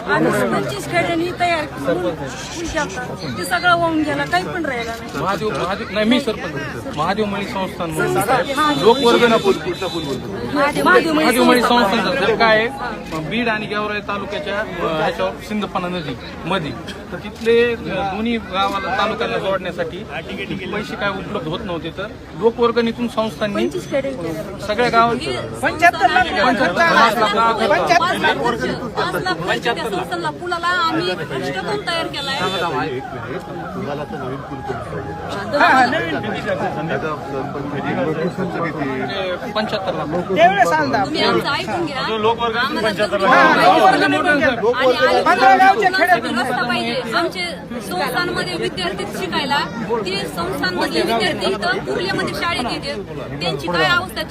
25 खेड्यांनी तयार करून ते सगळं वाहून गेला, काही पण राहिला नाही. महादेव नाही, मी सरपंच महादेव मळी संस्थान म्हणून लोकवर्ग महादेव मळी संस्थान जर काय बीड आणि गेवराई तालुक्याच्या ह्याच्यावर सिंदफाना नदी मध्ये, तर तिथले दोन्ही गावाला तालुक्याला जोडण्यासाठी पैसे काय उपलब्ध होत नव्हते, तर लोकवर्गणीतून संस्थांनी सगळ्या गावांची 75 लाख पुलाला आम्ही दृष्टिकोन तयार केलाय. 75 लाख तुम्ही आमचं ऐकून घ्या. रस्ता पाहिजे. आमचे संस्थांमध्ये विद्यार्थी शिकायला, ते संस्थांमधले विद्यार्थी इथं कुर्ल्यामध्ये शाळेत येते, त्यांची काय अवस्था